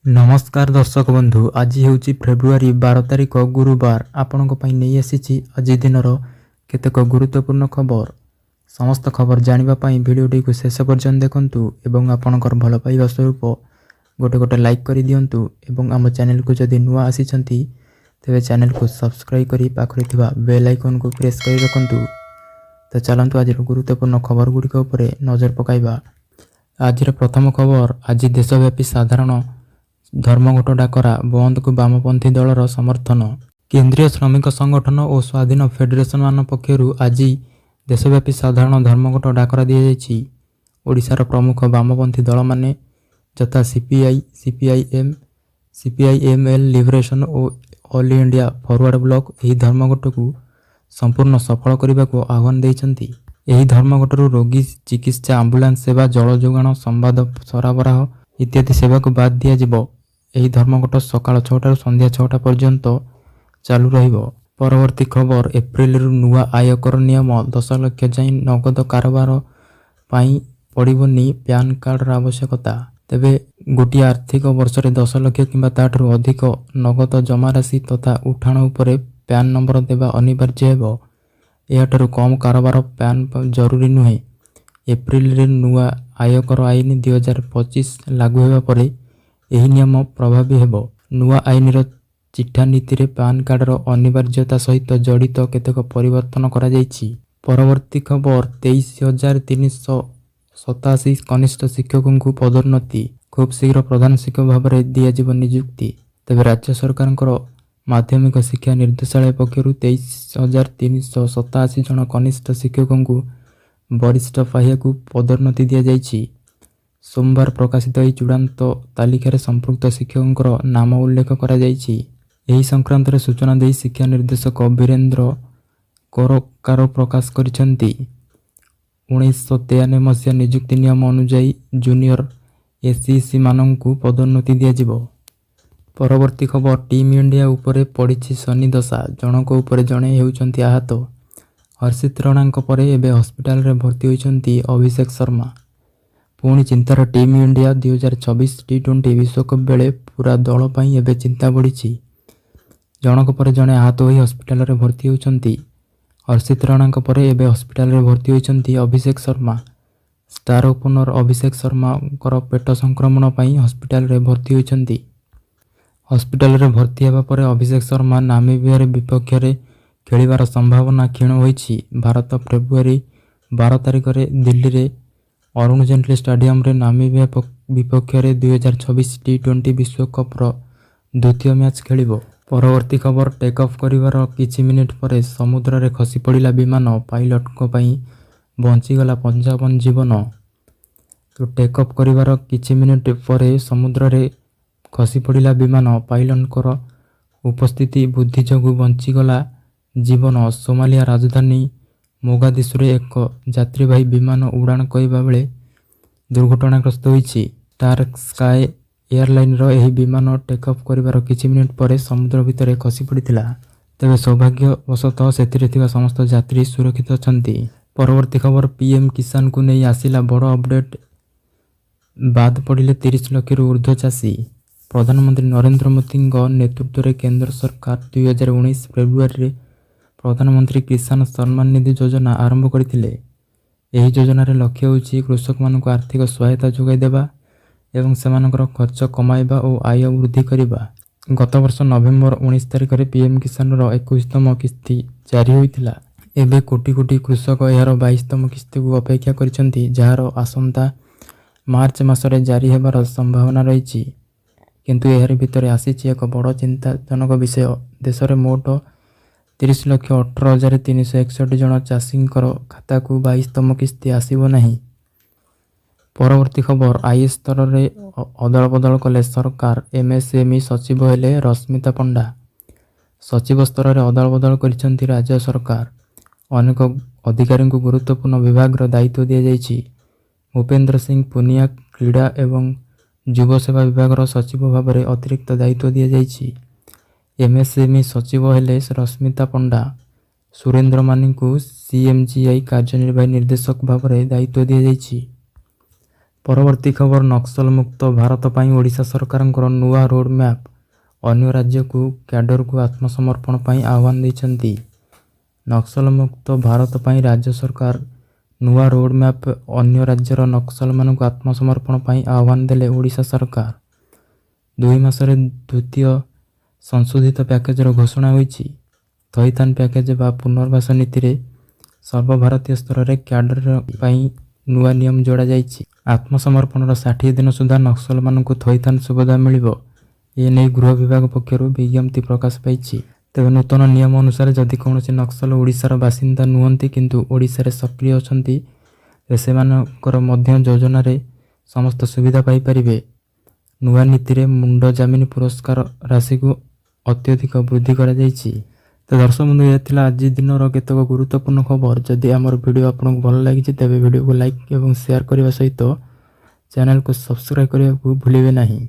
नमस्कार दर्शक बंधु, आज ହେଉଛି फेब्रुआरी 12 तारिख गुरुवार। आपणक ପାଇଁ ନେଇ ଆସିଛି ଆଜି ଦିନର କେତେକ ଗୁରୁତ୍ୱପୂର୍ଣ୍ଣ ଖବର। ସମସ୍ତ ଖବର ଜାଣିବା ପାଇଁ ଭିଡ଼ିଓଟିକୁ ଶେଷ ପର୍ଯ୍ୟନ୍ତ ଦେଖନ୍ତୁ ଏବଂ ଆପଣଙ୍କର ଭଲ ପାଇବା ସ୍ୱରୂପ ଗୋଟେ ଲାଇକ୍ କରି ଦିଅନ୍ତୁ ଏବଂ ଆମ ଚ୍ୟାନେଲକୁ ଯଦି ନୂଆ ଆସିଛନ୍ତି ତେବେ ଚ୍ୟାନେଲକୁ ସବସ୍କ୍ରାଇବ୍ କରି ପାଖରେ ଥିବା ବେଲ୍ ଆଇକନକୁ ପ୍ରେସ୍ କରି ରଖନ୍ତୁ। ତ ଚାଲନ୍ତୁ ଆଜିର ଗୁରୁତ୍ୱପୂର୍ଣ୍ଣ ଖବରଗୁଡ଼ିକ ଉପରେ ନଜର ପକାଇବା। ଆଜିର ପ୍ରଥମ ଖବର, ଆଜି ଦେଶବ୍ୟାପୀ ସାଧାରଣ ଧର୍ମଘଟ ଡାକରା, ବନ୍ଦକୁ ବାମପନ୍ଥୀ ଦଳର ସମର୍ଥନ। କେନ୍ଦ୍ରୀୟ ଶ୍ରମିକ ସଂଗଠନ ଓ ସ୍ୱାଧୀନ ଫେଡେରେସନମାନ ପକ୍ଷରୁ ଆଜି ଦେଶବ୍ୟାପୀ ସାଧାରଣ ଧର୍ମଘଟ ଡାକରା ଦିଆଯାଇଛି। ଓଡ଼ିଶାର ପ୍ରମୁଖ ବାମପନ୍ଥୀ ଦଳମାନେ ଯଥା ସିପିଆଇ, ସିପିଆଇଏମ୍, ସିପିଆଇଏମ୍ଏଲ୍ ଲିବରେସନ ଓ ଅଲ୍ ଇଣ୍ଡିଆ ଫରୱାର୍ଡ ବ୍ଲକ ଏହି ଧର୍ମଘଟକୁ ସମ୍ପୂର୍ଣ୍ଣ ସଫଳ କରିବାକୁ ଆହ୍ୱାନ ଦେଇଛନ୍ତି। ଏହି ଧର୍ମଘଟରୁ ରୋଗୀ ଚିକିତ୍ସା, ଆମ୍ବୁଲାନ୍ସ ସେବା, ଜଳ ଯୋଗାଣ, ସମ୍ବାଦ ସରବରାହ ଇତ୍ୟାଦି ସେବାକୁ ବାଦ ଦିଆଯିବ। ଏହି ଧର୍ମଘଟ ସକାଳ 6ଟାରୁ ସନ୍ଧ୍ୟା 6ଟା ପର୍ଯ୍ୟନ୍ତ ଚାଲୁ ରହିବ। ପରବର୍ତ୍ତୀ ଖବର, ଏପ୍ରିଲରୁ ନୂଆ ଆୟକର ନିୟମ। 10 ଲକ୍ଷ ଯାଏଁ ନଗଦ କାରବାର ପାଇଁ ପଡ଼ିବନି ପ୍ୟାନ୍ କାର୍ଡର ଆବଶ୍ୟକତା। ତେବେ ଗୋଟିଏ ଆର୍ଥିକ ବର୍ଷରେ 10 ଲକ୍ଷ କିମ୍ବା ତାଠାରୁ ଅଧିକ ନଗଦ ଜମାରାଶି ତଥା ଉଠାଣ ଉପରେ ପ୍ୟାନ୍ ନମ୍ବର ଦେବା ଅନିବାର୍ଯ୍ୟ ହେବ। ଏହାଠାରୁ କମ୍ କାରବାର ପ୍ୟାନ୍ ଜରୁରୀ ନୁହେଁ। ଏପ୍ରିଲରେ ନୂଆ ଆୟକର ଆଇନ 2025 ଲାଗୁ ହେବା ପରେ ଏହି ନିୟମ ପ୍ରଭାବୀ ହେବ। ନୂଆ ଆଇନର ଚିଠା ନୀତିରେ ପ୍ୟାନ୍ କାର୍ଡର ଅନିବାର୍ଯ୍ୟତା ସହିତ ଜଡ଼ିତ କେତେକ ପରିବର୍ତ୍ତନ କରାଯାଇଛି। ପରବର୍ତ୍ତୀ ଖବର, 23,387 କନିଷ୍ଠ ଶିକ୍ଷକଙ୍କୁ ପଦୋନ୍ନତି। ଖୁବ୍ ଶୀଘ୍ର ପ୍ରଧାନ ଶିକ୍ଷକ ଭାବରେ ଦିଆଯିବ ନିଯୁକ୍ତି। ତେବେ ରାଜ୍ୟ ସରକାରଙ୍କର ମାଧ୍ୟମିକ ଶିକ୍ଷା ନିର୍ଦ୍ଦେଶାଳୟ ପକ୍ଷରୁ 23,387 ଜଣ କନିଷ୍ଠ ଶିକ୍ଷକଙ୍କୁ ବରିଷ୍ଠ ପାହ୍ୟାକୁ ପଦୋନ୍ନତି ଦିଆଯାଇଛି। ସୋମବାର ପ୍ରକାଶିତ ଏହି ଚୂଡ଼ାନ୍ତ ତାଲିକାରେ ସମ୍ପୃକ୍ତ ଶିକ୍ଷକଙ୍କର ନାମ ଉଲ୍ଲେଖ କରାଯାଇଛି। ଏହି ସଂକ୍ରାନ୍ତରେ ସୂଚନା ଦେଇ ଶିକ୍ଷା ନିର୍ଦ୍ଦେଶକ ବୀରେନ୍ଦ୍ର କୋରକାର ପ୍ରକାଶ କରିଛନ୍ତି। 1993 ମସିହା ନିଯୁକ୍ତି ନିୟମ ଅନୁଯାୟୀ ଜୁନିୟର ଏସ୍ଇସି ମାନଙ୍କୁ ପଦୋନ୍ନତି ଦିଆଯିବ। ପରବର୍ତ୍ତୀ ଖବର, ଟିମ୍ ଇଣ୍ଡିଆ ଉପରେ ପଡ଼ିଛି ଶନି ଦଶା, ଜଣକ ଉପରେ ଜଣେ ହେଉଛନ୍ତି ଆହତ। ହର୍ଷିତ ରାଣାଙ୍କ ପରେ ଏବେ ହସ୍ପିଟାଲରେ ଭର୍ତ୍ତି ହୋଇଛନ୍ତି ଅଭିଷେକ ଶର୍ମା। ପୁଣି ଚିନ୍ତାର ଟିମ୍ ଇଣ୍ଡିଆ। 2026 ଟି20 ବିଶ୍ୱକପ୍ ବେଳେ ପୁରା ଦଳ ପାଇଁ ଏବେ ଚିନ୍ତା ବଢ଼ିଛି। ଜଣକ ପରେ ଜଣେ ଆହତ ହୋଇ ହସ୍ପିଟାଲରେ ଭର୍ତ୍ତି ହେଉଛନ୍ତି। ହର୍ଷିତ ରାଣାଙ୍କ ପରେ ଏବେ ହସ୍ପିଟାଲରେ ଭର୍ତ୍ତି ହୋଇଛନ୍ତି ଅଭିଷେକ ଶର୍ମା। ଷ୍ଟାର ଓପନର ଅଭିଷେକ ଶର୍ମାଙ୍କର ପେଟ ସଂକ୍ରମଣ ପାଇଁ ହସ୍ପିଟାଲରେ ଭର୍ତ୍ତି ହୋଇଛନ୍ତି। ହସ୍ପିଟାଲରେ ଭର୍ତ୍ତି ହେବା ପରେ ଅଭିଷେକ ଶର୍ମା ନାମିବିଆ ବିପକ୍ଷରେ ଖେଳିବାର ସମ୍ଭାବନା କ୍ଷୀଣ ହୋଇଛି। ଭାରତ ଫେବ୍ରୁଆରୀ 12 ତାରିଖରେ ଦିଲ୍ଲୀରେ ଅରୁଣ ଜେଟଲୀ ଷ୍ଟାଡିୟମରେ ନାମିବିଆ ବିପକ୍ଷରେ 2026 ଟି20 ବିଶ୍ୱକପର ଦ୍ୱିତୀୟ ମ୍ୟାଚ୍ ଖେଳିବ। ପରବର୍ତ୍ତୀ ଖବର, ଟେକ୍ ଅଫ୍ କରିବାର କିଛି ମିନିଟ୍ ପରେ ସମୁଦ୍ରରେ ଖସି ପଡ଼ିଲା ବିମାନ। ପାଇଲଟଙ୍କ ପାଇଁ ବଞ୍ଚିଗଲା 55 ଜୀବନ। ଟେକ୍ ଅଫ୍ କରିବାର କିଛି ମିନିଟ୍ ପରେ ସମୁଦ୍ରରେ ଖସି ପଡ଼ିଲା ବିମାନ। ପାଇଲଟଙ୍କର ଉପସ୍ଥିତି ବୁଦ୍ଧି ଯୋଗୁଁ ବଞ୍ଚିଗଲା ଜୀବନ। ସୋମାଲିଆ ରାଜଧାନୀ ମୋଗାଦିଶୁରେ ଏକ ଯାତ୍ରୀବାହୀ ବିମାନ ଉଡ଼ାଣ କରିବା ବେଳେ ଦୁର୍ଘଟଣାଗ୍ରସ୍ତ ହୋଇଛି। ଷ୍ଟାର ସ୍କାଏ ଏୟାରଲାଇନ୍ସର ଏହି ବିମାନ ଟେକ୍ ଅଫ୍ କରିବାର କିଛି ମିନିଟ୍ ପରେ ସମୁଦ୍ର ଭିତରେ ଖସି ପଡ଼ିଥିଲା। ତେବେ ସୌଭାଗ୍ୟବଶତଃ ସେଥିରେ ଥିବା ସମସ୍ତ ଯାତ୍ରୀ ସୁରକ୍ଷିତ ଅଛନ୍ତି। ପରବର୍ତ୍ତୀ ଖବର, ପିଏମ୍ କିଷାନକୁ ନେଇ ଆସିଲା ବଡ଼ ଅପଡେଟ୍। ବାଦ ପଡ଼ିଲେ 30 ଲକ୍ଷରୁ ଉର୍ଦ୍ଧ୍ୱ ଚାଷୀ। ପ୍ରଧାନମନ୍ତ୍ରୀ ନରେନ୍ଦ୍ର ମୋଦିଙ୍କ ନେତୃତ୍ୱରେ କେନ୍ଦ୍ର ସରକାର 2019 ଫେବ୍ରୁଆରୀରେ ପ୍ରଧାନମନ୍ତ୍ରୀ କିଷାନ ସମ୍ମାନ ନିଧି ଯୋଜନା ଆରମ୍ଭ କରିଥିଲେ। ଏହି ଯୋଜନାର ଲକ୍ଷ୍ୟ ହେଉଛି କୃଷକମାନଙ୍କୁ ଆର୍ଥିକ ସହାୟତା ଯୋଗାଇ ଦେବା ଏବଂ ସେମାନଙ୍କର ଖର୍ଚ୍ଚ କମାଇବା ଓ ଆୟ ବୃଦ୍ଧି କରିବା। ଗତ ବର୍ଷ ନଭେମ୍ବର 19 ତାରିଖରେ ପିଏମ୍ କିଷାନର 21ତମ କିସ୍ତି ଜାରି ହୋଇଥିଲା। ଏବେ କୋଟି କୋଟି କୃଷକ ଏହାର 22ତମ କିସ୍ତିକୁ ଅପେକ୍ଷା କରିଛନ୍ତି, ଯାହାର ଆସନ୍ତା ମାର୍ଚ୍ଚ ମାସରେ ଜାରି ହେବାର ସମ୍ଭାବନା ରହିଛି। କିନ୍ତୁ ଏହାରି ଭିତରେ ଆସିଛି ଏକ ବଡ଼ ଚିନ୍ତାଜନକ ବିଷୟ। ଦେଶରେ ମୋଟ 30,18,361 ଜଣ ଚାଷୀଙ୍କର ଖାତାକୁ 22ତମ କିସ୍ତି ଆସିବ ନାହିଁ। ପରବର୍ତ୍ତୀ ଖବର, ଆଇଏଏସ୍ ସ୍ତରରେ ଅଦଳବଦଳ କଲେ ସରକାର। ଏମ୍ଏସ୍ଏମ୍ଇ ସଚିବ ହେଲେ ରଶ୍ମିତା ପଣ୍ଡା। ସଚିବ ସ୍ତରରେ ଅଦଳବଦଳ କରିଛନ୍ତି ରାଜ୍ୟ ସରକାର। ଅନେକ ଅଧିକାରୀଙ୍କୁ ଗୁରୁତ୍ୱପୂର୍ଣ୍ଣ ବିଭାଗର ଦାୟିତ୍ୱ ଦିଆଯାଇଛି। ଭୂପେନ୍ଦ୍ର ସିଂ ପୁନିଆ କ୍ରୀଡ଼ା ଏବଂ ଯୁବ ସେବା ବିଭାଗର ସଚିବ ଭାବରେ ଅତିରିକ୍ତ ଦାୟିତ୍ୱ ଦିଆଯାଇଛି। ଏମ୍ଏସ୍ଏମ୍ଇ ସଚିବ ହେଲେ ରଶ୍ମିତା ପଣ୍ଡା। ସୁରେନ୍ଦ୍ର ମାନିଙ୍କୁ ସିଏମ୍ଜିଆଇ କାର୍ଯ୍ୟନିର୍ବାହୀ ନିର୍ଦ୍ଦେଶକ ଭାବରେ ଦାୟିତ୍ୱ ଦିଆଯାଇଛି। ପରବର୍ତ୍ତୀ ଖବର ନକ୍ସଲ ମୁକ୍ତ ଭାରତ ପାଇଁ ଓଡ଼ିଶା ସରକାରଙ୍କର ନୂଆ ରୋଡ୍ ମ୍ୟାପ୍। ଅନ୍ୟ ରାଜ୍ୟକୁ କ୍ୟାଡରକୁ ଆତ୍ମସମର୍ପଣ ପାଇଁ ଆହ୍ୱାନ ଦେଇଛନ୍ତି। ନକ୍ସଲ ମୁକ୍ତ ଭାରତ ପାଇଁ ରାଜ୍ୟ ସରକାର ନୂଆ ରୋଡ୍ ମ୍ୟାପ୍। ଅନ୍ୟ ରାଜ୍ୟର ନକ୍ସଲମାନଙ୍କୁ ଆତ୍ମସମର୍ପଣ ପାଇଁ ଆହ୍ୱାନ ଦେଲେ ଓଡ଼ିଶା ସରକାର। 2 ମାସରେ ଦ୍ୱିତୀୟ ସଂଶୋଧିତ ପ୍ୟାକେଜର ଘୋଷଣା ହୋଇଛି। ଥଇଥାନ ପ୍ୟାକେଜ ବା ପୁନର୍ବାସ ନୀତିରେ ସର୍ବଭାରତୀୟ ସ୍ତରରେ କ୍ୟାଡର ପାଇଁ ନୂଆ ନିୟମ ଯୋଡ଼ାଯାଇଛି। ଆତ୍ମସମର୍ପଣର 60 ଦିନ ସୁଦ୍ଧା ନକ୍ସଲମାନଙ୍କୁ ଥଇଥାନ ସୁବିଧା ମିଳିବ। ଏନେଇ ଗୃହ ବିଭାଗ ପକ୍ଷରୁ ବିଜ୍ଞପ୍ତି ପ୍ରକାଶ ପାଇଛି। ତେବେ ନୂତନ ନିୟମ ଅନୁସାରେ ଯଦି କୌଣସି ନକ୍ସଲ ଓଡ଼ିଶାର ବାସିନ୍ଦା ନୁହନ୍ତି କିନ୍ତୁ ଓଡ଼ିଶାରେ ସକ୍ରିୟ ଅଛନ୍ତି, ତେବେ ସେମାନଙ୍କର ମଧ୍ୟ ଯୋଜନାରେ ସମସ୍ତ ସୁବିଧା ପାଇପାରିବେ। ନୂଆ ନୀତିରେ ମୁଣ୍ଡ ଜାମିନ ପୁରସ୍କାର ରାଶିକୁ ଅତ୍ୟଧିକ ବୃଦ୍ଧି କରାଯାଇଛି। ତ ଦର୍ଶକ ବନ୍ଧୁ, ଏ ଥିଲା ଆଜି ଦିନର କେତେକ ଗୁରୁତ୍ୱପୂର୍ଣ୍ଣ ଖବର। ଯଦି ଆମର ଭିଡ଼ିଓ ଆପଣଙ୍କୁ ଭଲ ଲାଗିଛି ତେବେ ଭିଡ଼ିଓକୁ ଲାଇକ୍ ଏବଂ ସେୟାର କରିବା ସହିତ ଚ୍ୟାନେଲକୁ ସବସ୍କ୍ରାଇବ୍ କରିବାକୁ ଭୁଲିବେ ନାହିଁ।